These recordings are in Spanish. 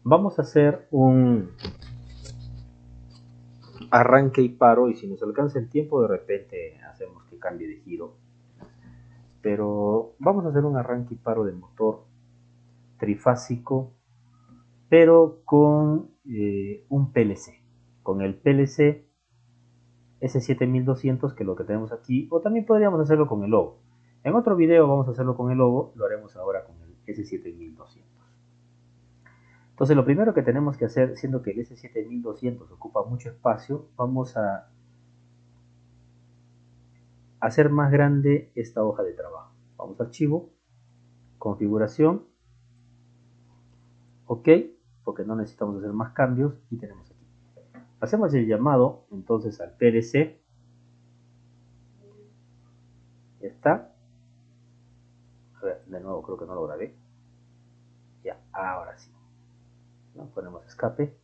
Vamos a hacer un arranque y paro, y si nos alcanza el tiempo de repente hacemos que cambie de giro, pero vamos a hacer un arranque y paro de motor trifásico, pero con un PLC, con el PLC S7200, que es lo que tenemos aquí, o también podríamos hacerlo con el Logo. En otro video vamos a hacerlo con el Logo, lo haremos ahora con el S7200. Entonces lo primero que tenemos que hacer, siendo que el S7200 ocupa mucho espacio, vamos a hacer más grande esta hoja de trabajo. Vamos a archivo, configuración, ok, porque no necesitamos hacer más cambios, y tenemos aquí. Hacemos el llamado entonces al PLC, ya está. A ver, de nuevo creo que no lo grabé. Ya, ahora sí. ¿No? Ponemos escape.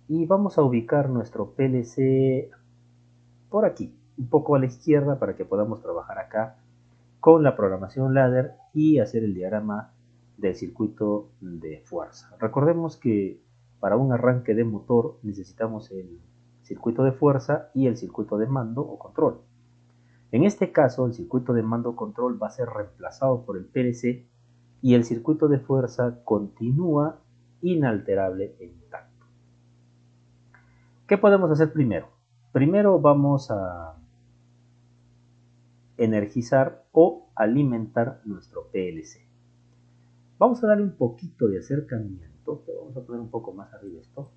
Y vamos a ubicar nuestro PLC por aquí, un poco a la izquierda, para que podamos trabajar acá con la programación ladder y hacer el diagrama del circuito de fuerza. Recordemos que para un arranque de motor necesitamos el circuito de fuerza y el circuito de mando o control. En este caso, el circuito de mando o control va a ser reemplazado por el PLC y el circuito de fuerza continúa inalterable e intacto. ¿Qué podemos hacer primero? Primero vamos a energizar o alimentar nuestro PLC. Vamos a darle un poquito de acercamiento, pero vamos a poner un poco más arriba esto.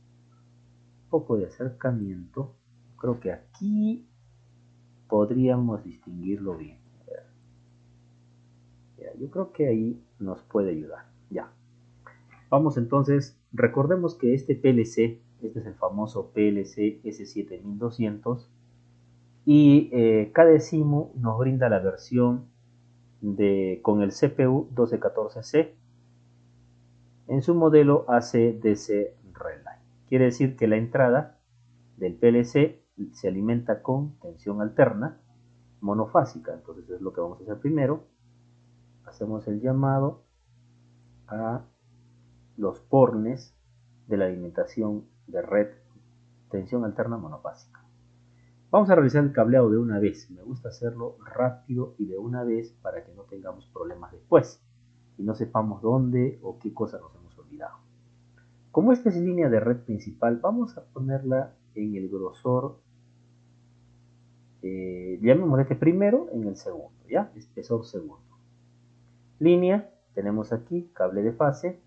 Un poco de acercamiento. Creo que aquí podríamos distinguirlo bien. Ya, yo creo que ahí nos puede ayudar. Ya. Vamos entonces, recordemos que este PLC, este es el famoso PLC S7200, y cada SIMU nos brinda la versión con el CPU 1214C en su modelo AC/DC Relay. Quiere decir que la entrada del PLC se alimenta con tensión alterna monofásica. Entonces es lo que vamos a hacer primero. Hacemos el llamado a los pornes de la alimentación de red tensión alterna monofásica. Vamos a realizar el cableado de una vez. Me gusta hacerlo rápido y de una vez para que no tengamos problemas después y no sepamos dónde o qué cosa nos hemos olvidado. Como esta es línea de red principal, vamos a ponerla en el grosor, llamémosle este primero, en el segundo, ¿ya? Espesor segundo. Línea, tenemos aquí cable de fase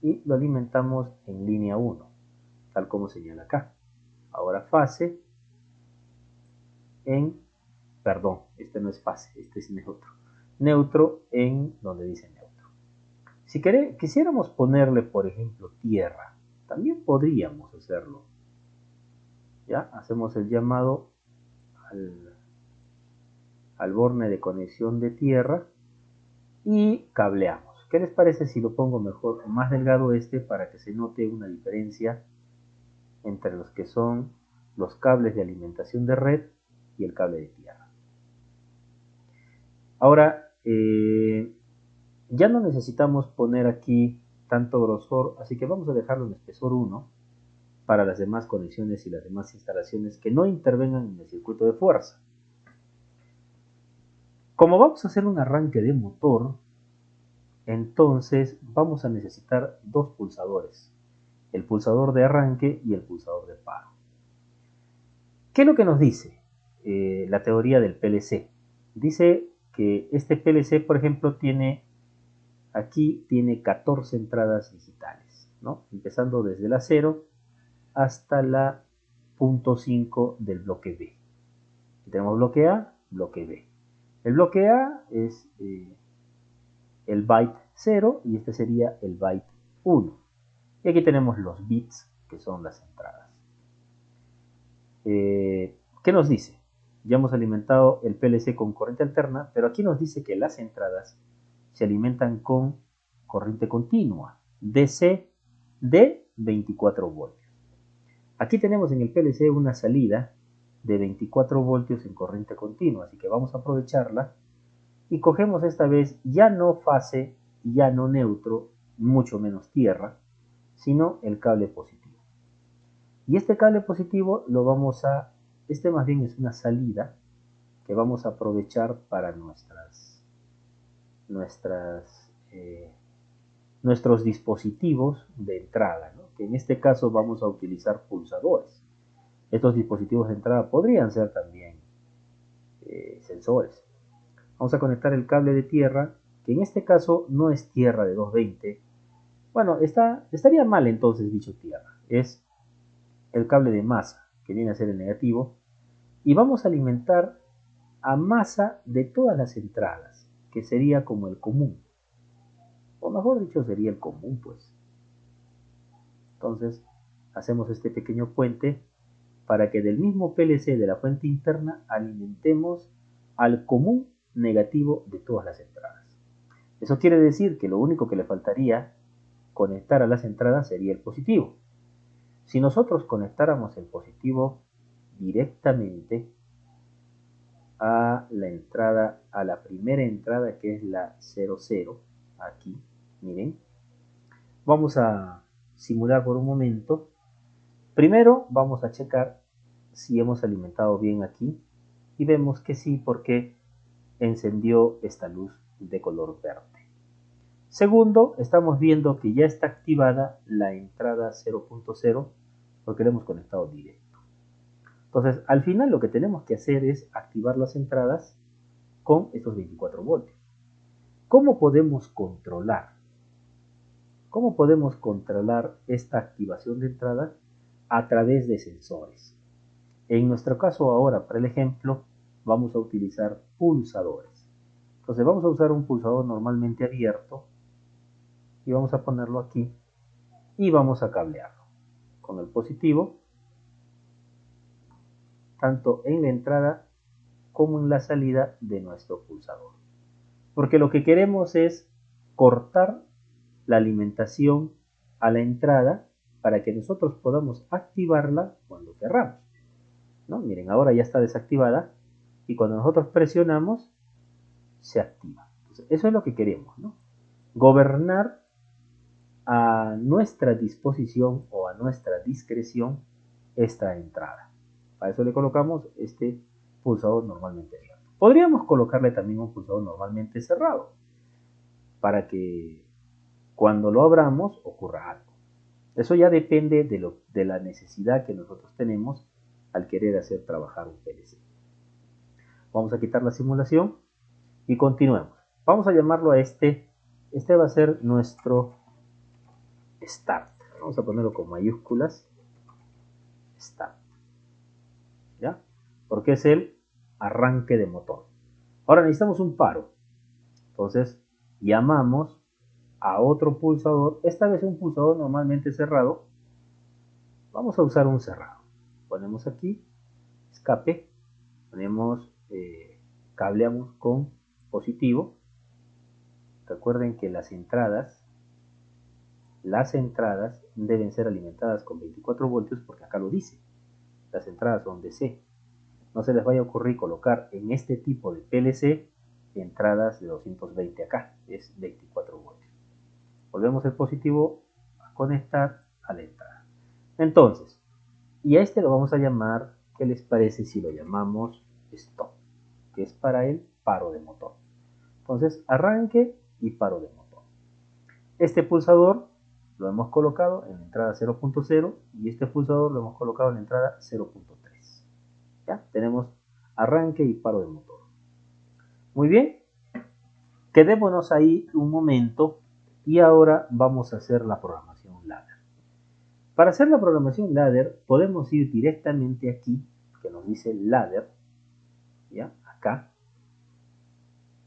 y lo alimentamos en línea 1, tal como señala acá. Ahora fase en, perdón, este no es fase, este es neutro. Neutro en donde dice neutro. Si quisiéramos ponerle, por ejemplo, tierra, también podríamos hacerlo. ¿Ya? Hacemos el llamado al borne de conexión de tierra y cableamos. ¿Qué les parece si lo pongo mejor más delgado para que se note una diferencia entre los que son los cables de alimentación de red y el cable de tierra? Ahora, ya no necesitamos poner aquí tanto grosor, así que vamos a dejarlo en espesor 1 para las demás conexiones y las demás instalaciones que no intervengan en el circuito de fuerza. Como vamos a hacer un arranque de motor, entonces vamos a necesitar dos pulsadores, el pulsador de arranque y el pulsador de paro. ¿Qué es lo que nos dice la teoría del PLC? Dice que este PLC, por ejemplo, aquí tiene 14 entradas digitales, ¿no? Empezando desde la 0 hasta la punto 5 del bloque B. Aquí tenemos bloque A, bloque B. El bloque A es el byte 0 y este sería el byte 1. Y aquí tenemos los bits, que son las entradas. ¿Qué nos dice? Ya hemos alimentado el PLC con corriente alterna, pero aquí nos dice que las entradas se alimentan con corriente continua, DC de 24 voltios. Aquí tenemos en el PLC una salida de 24 voltios en corriente continua, así que vamos a aprovecharla y cogemos esta vez ya no fase, ya no neutro, mucho menos tierra, sino el cable positivo. Y este cable positivo lo vamos a, este más bien es una salida que vamos a aprovechar para nuestros dispositivos de entrada, ¿no? Que en este caso vamos a utilizar pulsadores. Estos dispositivos de entrada podrían ser también sensores. Vamos a conectar el cable de tierra, que en este caso no es tierra de 220. Bueno, estaría mal entonces dicho tierra. Es el cable de masa, que viene a ser el negativo. Y vamos a alimentar a masa de todas las entradas, que sería como el común. O mejor dicho, sería el común, pues. Entonces, hacemos este pequeño puente para que del mismo PLC de la fuente interna alimentemos al común negativo de todas las entradas. Eso quiere decir que lo único que le faltaría conectar a las entradas sería el positivo. Si nosotros conectáramos el positivo directamente a la entrada, a la primera entrada, que es la 00, aquí, miren, vamos a simular por un momento. Primero vamos a checar si hemos alimentado bien aquí y vemos que sí, porque encendió esta luz de color verde. Segundo, estamos viendo que ya está activada la entrada 0.0 porque la hemos conectado directo. Entonces, al final lo que tenemos que hacer es activar las entradas con estos 24 voltios. ¿Cómo podemos controlar? ¿Cómo podemos controlar esta activación de entrada? A través de sensores. En nuestro caso ahora, para el ejemplo, vamos a utilizar pulsadores. Entonces vamos a usar un pulsador normalmente abierto y vamos a ponerlo aquí y vamos a cablearlo con el positivo, tanto en la entrada como en la salida de nuestro pulsador. Porque lo que queremos es cortar la alimentación a la entrada para que nosotros podamos activarla cuando querramos, ¿no? Miren, ahora ya está desactivada y cuando nosotros presionamos se activa. Entonces, eso es lo que queremos, ¿no? Gobernar a nuestra disposición o a nuestra discreción esta entrada. Para eso le colocamos este pulsador normalmente abierto. Podríamos colocarle también un pulsador normalmente cerrado para que cuando lo abramos ocurra algo. Eso ya depende de la necesidad que nosotros tenemos al querer hacer trabajar un PLC. Vamos a quitar la simulación y continuemos. Vamos a llamarlo a este va a ser nuestro start. Vamos a ponerlo con mayúsculas, start, ¿ya? Porque es el arranque de motor. Ahora necesitamos un paro. Entonces llamamos a otro pulsador, esta vez un pulsador normalmente cerrado. Vamos a usar un cerrado. Ponemos aquí escape, ponemos cableamos con positivo. Recuerden que las entradas deben ser alimentadas con 24 voltios porque acá lo dice. Las entradas son DC. No se les vaya a ocurrir colocar en este tipo de PLC entradas de 220 acá, es 24 voltios. Volvemos el positivo a conectar a la entrada. Entonces, y a este lo vamos a llamar, ¿qué les parece si lo llamamos stop? Que es para el paro de motor. Entonces, arranque y paro de motor. Este pulsador lo hemos colocado en la entrada 0.0 y este pulsador lo hemos colocado en la entrada 0.3. ¿Ya? Tenemos arranque y paro de motor. Muy bien. Quedémonos ahí un momento y ahora vamos a hacer la programación ladder. Para hacer la programación ladder podemos ir directamente aquí, que nos dice ladder, ¿ya? Acá.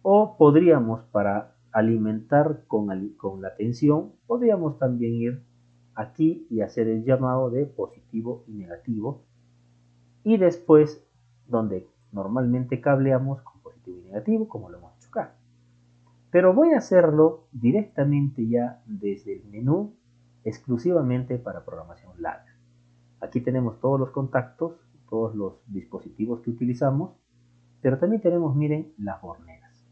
O podríamos, para alimentar con la tensión, podríamos también ir aquí y hacer el llamado de positivo y negativo. Y después, donde normalmente cableamos con positivo y negativo, como lo hemos hecho acá. Pero voy a hacerlo directamente ya desde el menú, exclusivamente para programación ladder. Aquí tenemos todos los contactos, todos los dispositivos que utilizamos, pero también tenemos, miren, las horneras.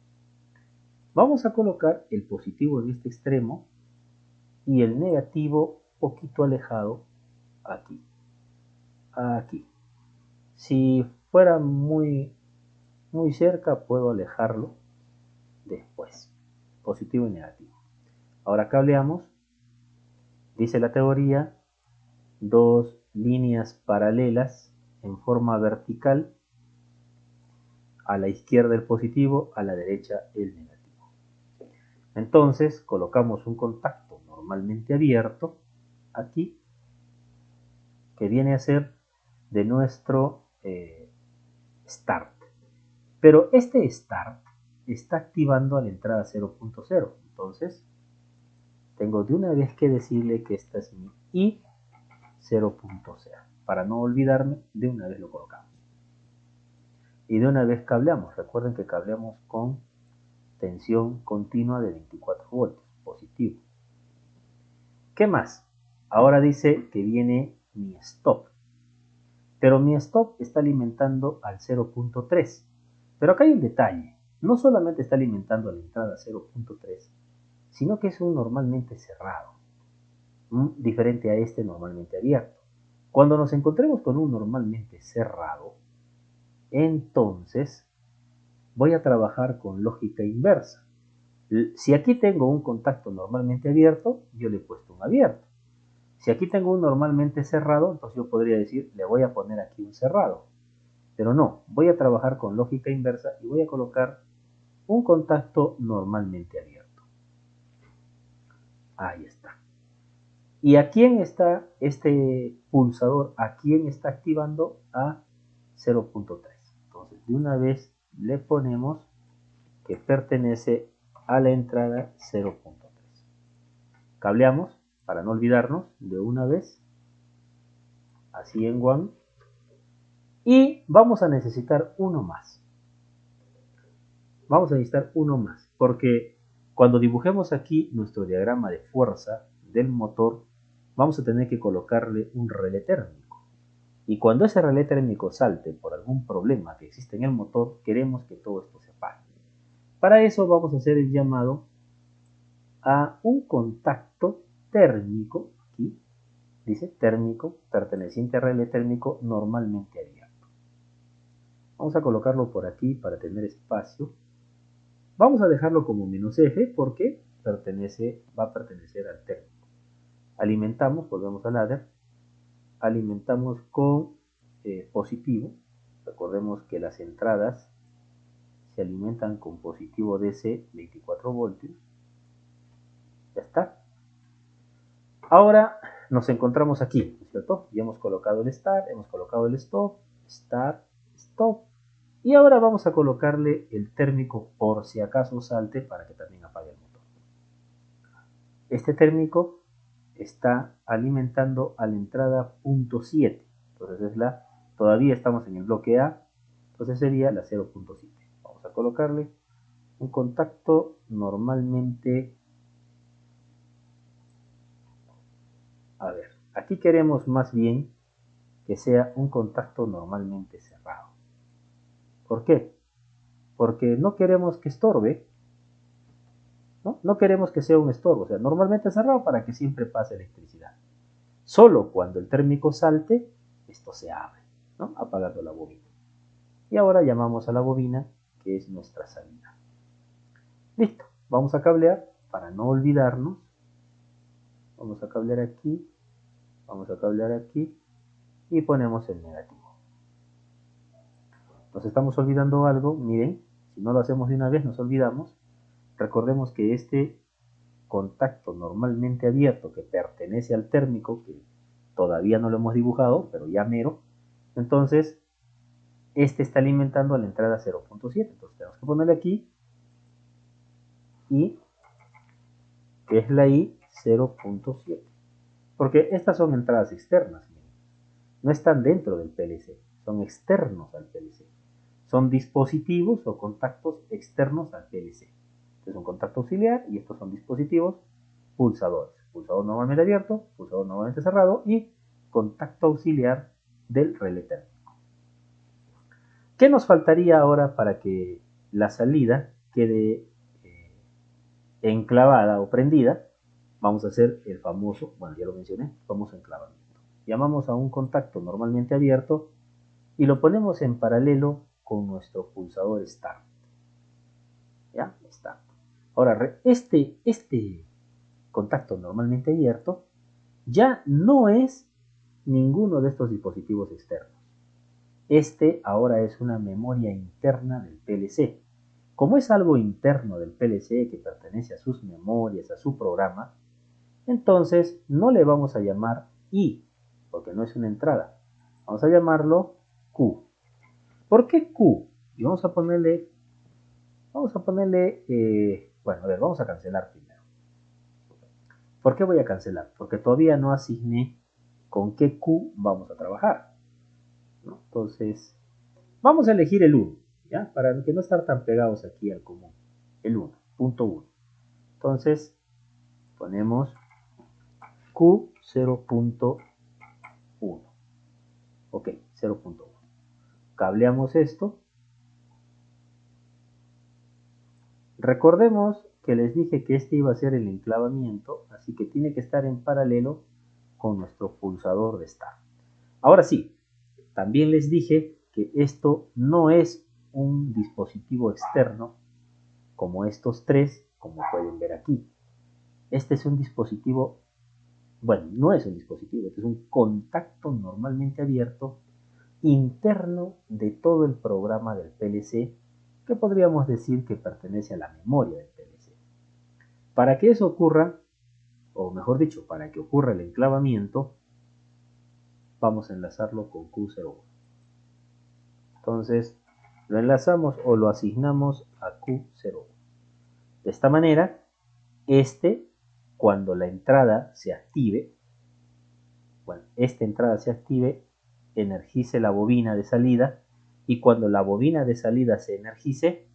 Vamos a colocar el positivo en este extremo y el negativo poquito alejado aquí. Aquí. Si fuera muy cerca, puedo alejarlo después. Positivo y negativo. Ahora cableamos. Dice la teoría, dos líneas paralelas en forma vertical, a la izquierda el positivo, a la derecha el negativo. Entonces colocamos un contacto normalmente abierto aquí, que viene a ser de nuestro start. Pero este start está activando a la entrada 0.0. Entonces tengo de una vez que decirle que esta es mi I 0.0. Para no olvidarme, de una vez lo colocamos. Y de una vez cableamos. Recuerden que cableamos con tensión continua de 24 voltios, positivo. ¿Qué más? Ahora dice que viene mi stop. Pero mi stop está alimentando al 0.3. Pero acá hay un detalle. No solamente está alimentando a la entrada 0.3, sino que es un normalmente cerrado, diferente a este normalmente abierto. Cuando nos encontremos con un normalmente cerrado, entonces voy a trabajar con lógica inversa. Si aquí tengo un contacto normalmente abierto, yo le he puesto un abierto. Si aquí tengo un normalmente cerrado, entonces yo podría decir, le voy a poner aquí un cerrado. Pero no, voy a trabajar con lógica inversa y voy a colocar un contacto normalmente abierto. Ahí está. ¿Y a quién está este pulsador? ¿A quién está activando? A 0.3. Entonces, de una vez le ponemos que pertenece a la entrada 0.3. Cableamos para no olvidarnos de una vez, así en one. Y vamos a necesitar uno más. Vamos a necesitar uno más, porque cuando dibujemos aquí nuestro diagrama de fuerza del motor, vamos a tener que colocarle un relé térmico. Y cuando ese relé térmico salte por algún problema que existe en el motor, queremos que todo esto se apague. Para eso vamos a hacer el llamado a un contacto térmico, aquí dice térmico, perteneciente al relé térmico normalmente abierto. Vamos a colocarlo por aquí para tener espacio. Vamos a dejarlo como "-f" porque va a pertenecer al térmico. Alimentamos, volvemos al ladder, alimentamos con positivo. Recordemos que las entradas se alimentan con positivo DC 24 voltios. Ya está. Ahora nos encontramos aquí, ¿no es cierto? Ya hemos colocado el start, hemos colocado el stop, start, stop. Y ahora vamos a colocarle el térmico por si acaso salte para que también apague el motor. Este térmico está alimentando a la entrada .7. Entonces todavía estamos en el bloque A, entonces sería la 0.7. Vamos a colocarle un contacto normalmente. A ver, aquí queremos más bien que sea un contacto normalmente cerrado. ¿Por qué? Porque no queremos que estorbe, ¿no? No queremos que sea un estorbo, o sea, normalmente cerrado para que siempre pase electricidad. Solo cuando el térmico salte, esto se abre, ¿no? Apagando la bobina. Y ahora llamamos a la bobina, que es nuestra salida. Listo, vamos a cablear para no olvidarnos. Vamos a cablear aquí, vamos a cablear aquí y ponemos el negativo. Nos estamos olvidando algo, miren, si no lo hacemos de una vez nos olvidamos. Recordemos que este contacto normalmente abierto que pertenece al térmico, que todavía no lo hemos dibujado, pero ya mero, entonces este está alimentando a la entrada 0.7, entonces tenemos que ponerle aquí I, que es la I 0.7, porque estas son entradas externas, no están dentro del PLC, son externos al PLC, son dispositivos o contactos externos al PLC. Este es un contacto auxiliar y estos son dispositivos pulsadores, pulsador normalmente abierto, pulsador normalmente cerrado y contacto auxiliar del relé térmico. ¿Qué nos faltaría ahora para que la salida quede enclavada o prendida? Vamos a hacer el famoso, bueno, ya lo mencioné, el famoso enclavamiento. Llamamos a un contacto normalmente abierto y lo ponemos en paralelo con nuestro pulsador Start. ¿Ya? Start. Ahora, este contacto normalmente abierto ya no es ninguno de estos dispositivos externos. Este ahora es una memoria interna del PLC. Como es algo interno del PLC que pertenece a sus memorias, a su programa, entonces no le vamos a llamar I, porque no es una entrada. Vamos a llamarlo Q. ¿Por qué Q? Y vamos a ponerle, bueno, a ver, vamos a cancelar primero. ¿Por qué voy a cancelar? Porque todavía no asigné con qué Q vamos a trabajar, ¿no? Entonces, vamos a elegir el 1, ¿ya? Para que no estar tan pegados aquí al común. El 1, punto 1. Entonces, ponemos Q 0.1. Ok, 0.1. Cableamos esto. Recordemos que les dije que este iba a ser el enclavamiento, así que tiene que estar en paralelo con nuestro pulsador de start. Ahora sí, también les dije que esto no es un dispositivo externo como estos tres, como pueden ver aquí. Este es un dispositivo, bueno, no es un dispositivo, este es un contacto normalmente abierto interno de todo el programa del PLC, que podríamos decir que pertenece a la memoria del PLC. Para que eso ocurra, o mejor dicho, para que ocurra el enclavamiento, vamos a enlazarlo con Q01. Entonces, lo enlazamos o lo asignamos a Q01. De esta manera, cuando la entrada se active, esta entrada se active, energice la bobina de salida, y cuando la bobina de salida se energice,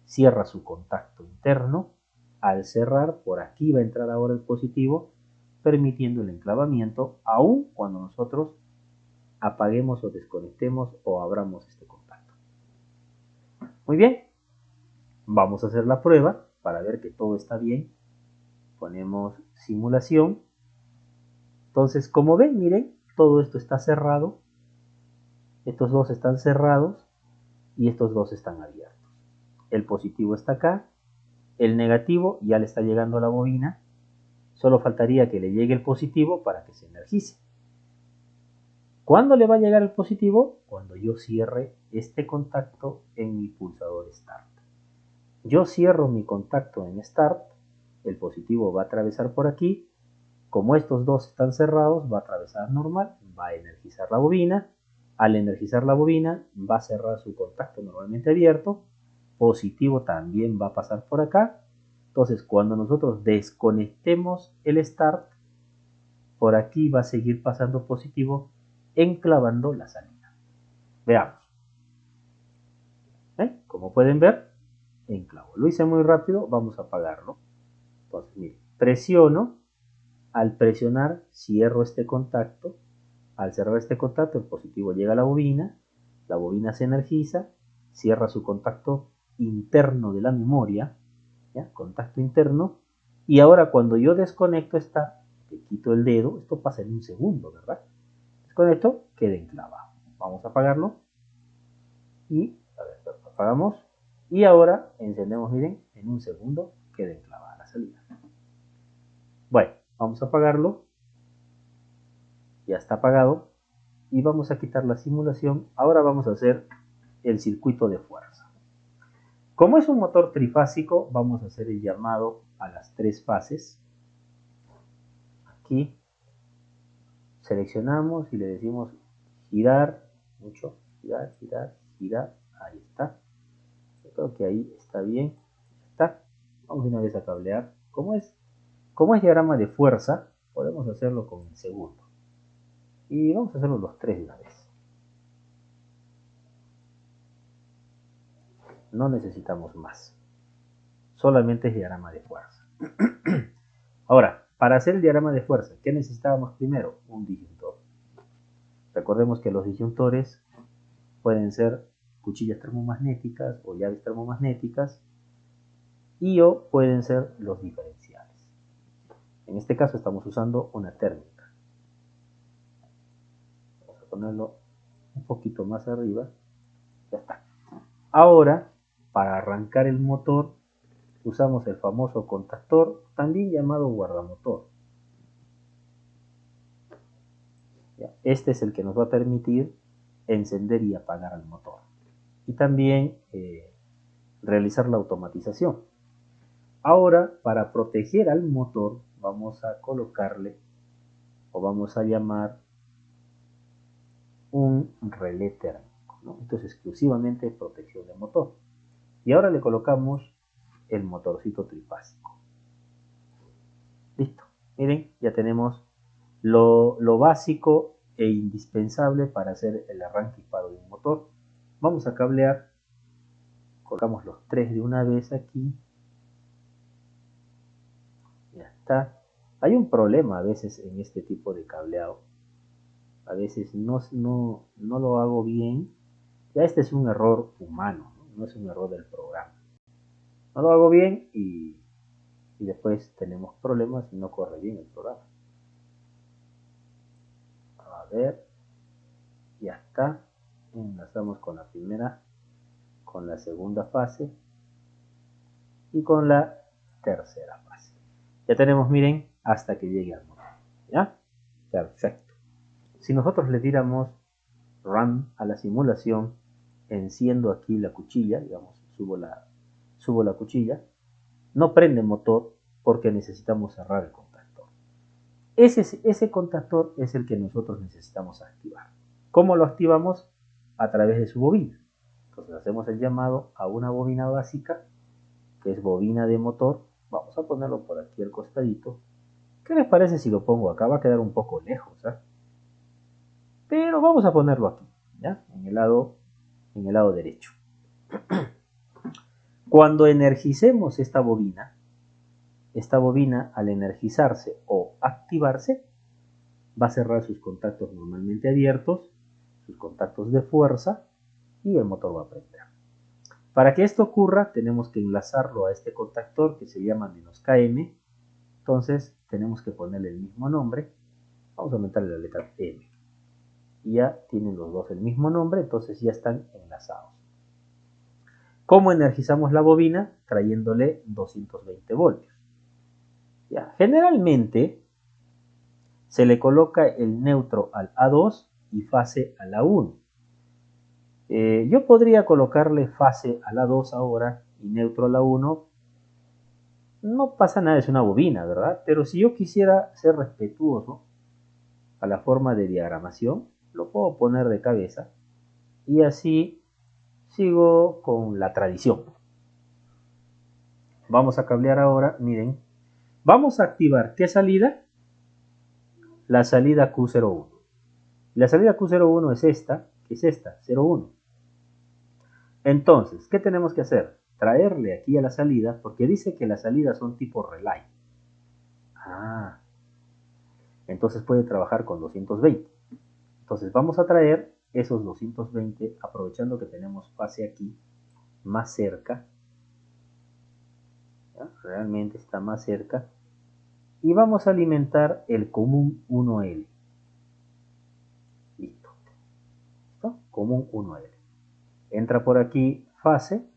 cierra su contacto interno. Al cerrar, por aquí va a entrar ahora el positivo, permitiendo el enclavamiento, aun cuando nosotros apaguemos o desconectemos o abramos este contacto. Muy bien, vamos a hacer la prueba para ver que todo está bien. Ponemos simulación. Entonces, como ven, miren, todo esto está cerrado. Estos dos están cerrados y estos dos están abiertos. El positivo está acá, el negativo ya le está llegando a la bobina. Solo faltaría que le llegue el positivo para que se energice. ¿Cuándo le va a llegar el positivo? Cuando yo cierre este contacto en mi pulsador Start. Yo cierro mi contacto en Start, el positivo va a atravesar por aquí. Como estos dos están cerrados, va a atravesar normal, va a energizar la bobina. Al energizar la bobina, va a cerrar su contacto normalmente abierto. Positivo también va a pasar por acá. Entonces, cuando nosotros desconectemos el Start, por aquí va a seguir pasando positivo, enclavando la salida. Veamos. Como pueden ver, enclavo. Lo hice muy rápido, vamos a apagarlo. Entonces, miren, presiono. Al presionar, cierro este contacto. Al cerrar este contacto, el positivo llega a la bobina se energiza, cierra su contacto interno de la memoria, ¿ya? Contacto interno, y ahora cuando yo desconecto que quito el dedo, esto pasa en un segundo, ¿verdad? Desconecto, queda enclavado. Vamos a apagarlo, y, a ver, apagamos, y ahora encendemos, miren, en un segundo queda enclavada la salida. Bueno, vamos a apagarlo, ya está apagado, y vamos a quitar la simulación. Ahora vamos a hacer el circuito de fuerza. Como es un motor trifásico, vamos a hacer el llamado a las tres fases. Aquí seleccionamos y le decimos girar, mucho, girar, girar, girar, ahí está. Yo creo que ahí está bien, está. Vamos de una vez a cablear. Como es diagrama de fuerza, podemos hacerlo con el segundo. Y vamos a hacerlo los tres de una vez. No necesitamos más. Solamente es diagrama de fuerza. Ahora, para hacer el diagrama de fuerza, ¿qué necesitábamos primero? Un disyuntor. Recordemos que los disyuntores pueden ser cuchillas termomagnéticas o llaves termomagnéticas, o pueden ser los diferenciales. En este caso estamos usando una térmica. Vamos a ponerlo un poquito más arriba. Ya está. Ahora, para arrancar el motor, usamos el famoso contactor, también llamado guardamotor. Este es el que nos va a permitir encender y apagar el motor. Y también realizar la automatización. Ahora, para proteger al motor, vamos a colocarle o vamos a llamar un relé térmico, ¿no? Entonces, exclusivamente protección de motor. Y ahora le colocamos el motorcito trifásico. Listo. Miren, ya tenemos lo básico e indispensable para hacer el arranque y paro de un motor. Vamos a cablear. Colocamos los tres de una vez aquí. Ya está. Hay un problema a veces en este tipo de cableado. A veces no lo hago bien. Ya este es un error humano, no es un error del programa. No lo hago bien y después tenemos problemas y no corre bien el programa. A ver, ya está. Enlazamos con la primera, con la segunda fase y con la tercera fase. Ya tenemos, miren, hasta que llegue al motor. ¿Ya? Perfecto. Si nosotros le diéramos run a la simulación, enciendo aquí la cuchilla, digamos, subo la cuchilla, no prende motor porque necesitamos cerrar el contactor. Ese contactor es el que nosotros necesitamos activar. ¿Cómo lo activamos? A través de su bobina. Entonces hacemos el llamado a una bobina básica, que es bobina de motor. Vamos a ponerlo por aquí al costadito. ¿Qué les parece si lo pongo acá? Va a quedar un poco lejos, ¿eh? Pero vamos a ponerlo aquí, ¿ya? En el lado derecho. Cuando energicemos esta bobina al energizarse o activarse, va a cerrar sus contactos normalmente abiertos, sus contactos de fuerza, y el motor va a prender. Para que esto ocurra, tenemos que enlazarlo a este contactor que se llama "-km". Entonces, tenemos que ponerle el mismo nombre. Vamos a aumentarle la letra M. Y ya tienen los dos el mismo nombre, entonces ya están enlazados. ¿Cómo energizamos la bobina? Trayéndole 220 voltios. Ya, generalmente se le coloca el neutro al A2 y fase a la 1. Yo podría colocarle fase a la 2 ahora y neutro a la 1. No pasa nada, es una bobina, ¿verdad? Pero si yo quisiera ser respetuoso a la forma de diagramación, lo puedo poner de cabeza y así sigo con la tradición. Vamos a cablear ahora, miren. Vamos a activar, ¿qué salida? La salida Q01. La salida Q01 es esta, que es esta, 01. Entonces, ¿qué tenemos que hacer? Traerle aquí a la salida, porque dice que las salidas son tipo relay. Entonces puede trabajar con 220. Entonces vamos a traer esos 220, aprovechando que tenemos fase aquí, más cerca. ¿Ya? Realmente está más cerca. Y vamos a alimentar el común 1L. Listo. ¿Listo? Común 1L. Entra por aquí fase.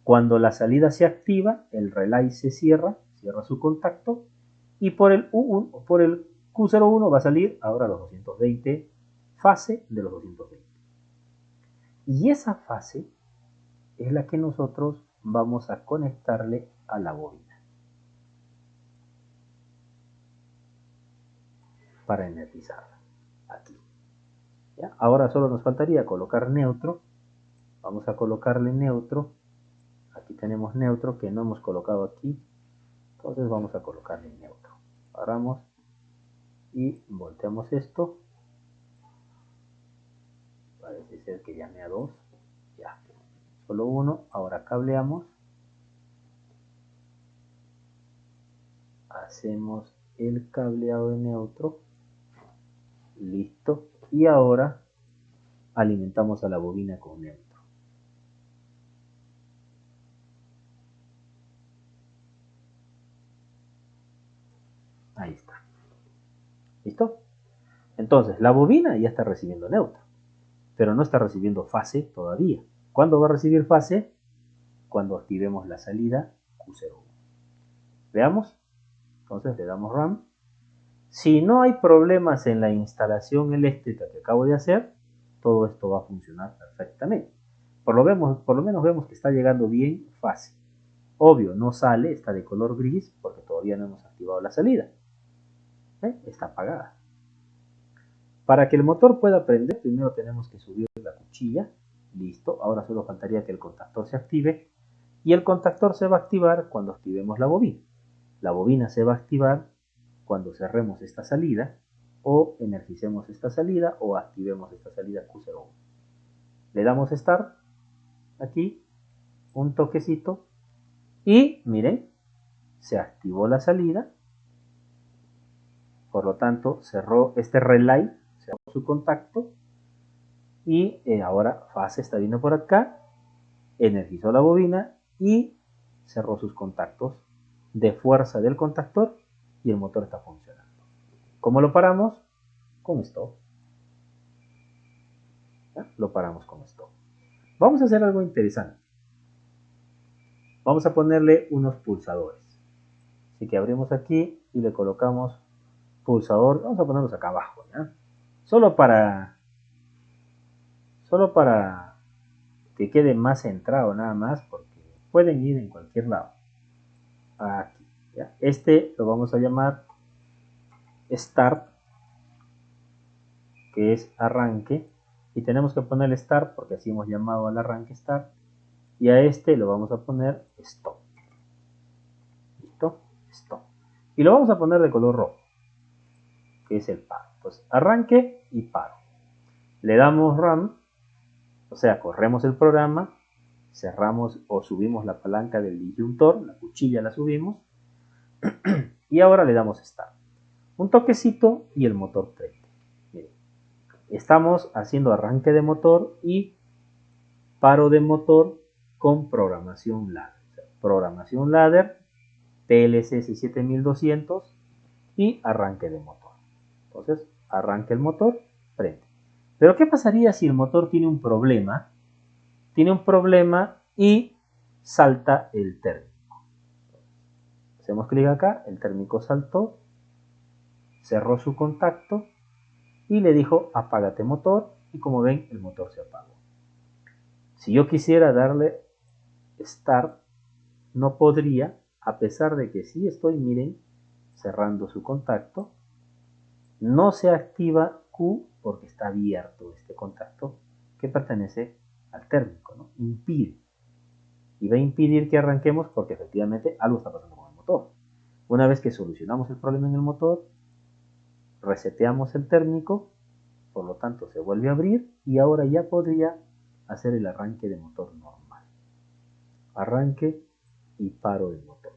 Cuando la salida se activa, el relay se cierra su contacto, y por el Q01 va a salir ahora los 220, fase de los 220. Y esa fase es la que nosotros vamos a conectarle a la bobina para energizarla. Aquí. ¿Ya? Ahora solo nos faltaría colocar neutro. Vamos a colocarle neutro. Aquí tenemos neutro que no hemos colocado aquí. Entonces vamos a colocarle neutro. Paramos y volteamos esto. Parece ser que llame a 2. Ya. Solo uno. Ahora cableamos. Hacemos el cableado de neutro. Listo. Y ahora alimentamos a la bobina con neutro. ¿Listo? Entonces, la bobina ya está recibiendo neutro, pero no está recibiendo fase todavía. ¿Cuándo va a recibir fase? Cuando activemos la salida Q01. Veamos. Entonces le damos Run. Si no hay problemas en la instalación eléctrica que acabo de hacer, todo esto va a funcionar perfectamente. Por lo menos vemos que está llegando bien fase. Obvio, no sale, está de color gris porque todavía no hemos activado la salida. Está apagada. Para que el motor pueda prender, primero tenemos que subir la cuchilla. Listo, ahora solo faltaría que el contactor se active. Y el contactor se va a activar cuando activemos la bobina. La bobina se va a activar cuando cerremos esta salida, o energicemos esta salida, o activemos esta salida Q01. Le damos Start, aquí, un toquecito, y miren, se activó la salida. Por lo tanto, cerró este relay, cerró su contacto, y ahora fase está viendo por acá, energizó la bobina y cerró sus contactos de fuerza del contactor y el motor está funcionando. ¿Cómo lo paramos? Con stop. ¿Ya? Lo paramos con stop. Vamos a hacer algo interesante. Vamos a ponerle unos pulsadores. Así que abrimos aquí y le colocamos pulsador. Vamos a ponerlos acá abajo, ¿ya? Solo para que quede más centrado nada más, porque pueden ir en cualquier lado. Aquí, ¿ya? Este lo vamos a llamar Start, que es arranque, y tenemos que ponerle Start porque así hemos llamado al arranque Start, y a este lo vamos a poner Stop. ¿Listo? Stop. Y lo vamos a poner de color rojo, que es el paro. Entonces, arranque y paro. Le damos Run, o sea, corremos el programa, cerramos o subimos la palanca del disyuntor, la cuchilla la subimos, y ahora le damos Start. Un toquecito y el motor prende. Miren, estamos haciendo arranque de motor y paro de motor con programación ladder. O sea, programación ladder, PLC 7200 y arranque de motor. Entonces, arranca el motor, prende. Pero ¿qué pasaría si el motor tiene un problema? Tiene un problema y salta el térmico. Hacemos clic acá, el térmico saltó, cerró su contacto y le dijo apágate motor, y como ven el motor se apagó. Si yo quisiera darle Start, no podría, a pesar de que sí estoy, miren, cerrando su contacto. No se activa Q porque está abierto este contacto que pertenece al térmico, ¿no? Impide. Y va a impedir que arranquemos porque efectivamente algo está pasando con el motor. Una vez que solucionamos el problema en el motor, reseteamos el térmico, por lo tanto se vuelve a abrir y ahora ya podría hacer el arranque de motor normal. Arranque y paro del motor.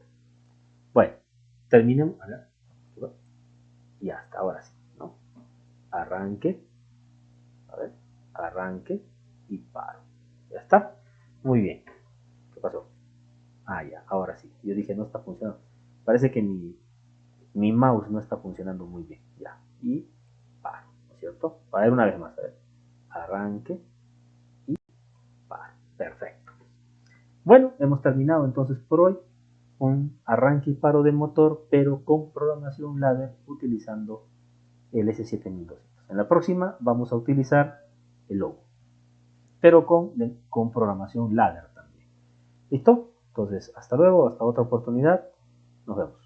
Bueno, terminemos. Y hasta ahora sí, ¿no? Arranque, a ver, arranque y paro. Ya está. Muy bien. ¿Qué pasó? Ah, ya, ahora sí. Yo dije, no está funcionando. Parece que mi mouse no está funcionando muy bien. Ya. Y paro, ¿no es cierto? Para ver una vez más. A ver. Arranque y paro. Perfecto. Bueno, hemos terminado entonces por hoy un arranque y paro de motor, pero con programación ladder utilizando el S7200. En la próxima vamos a utilizar el logo, pero con programación ladder también. ¿Listo? Entonces, hasta luego, hasta otra oportunidad. Nos vemos.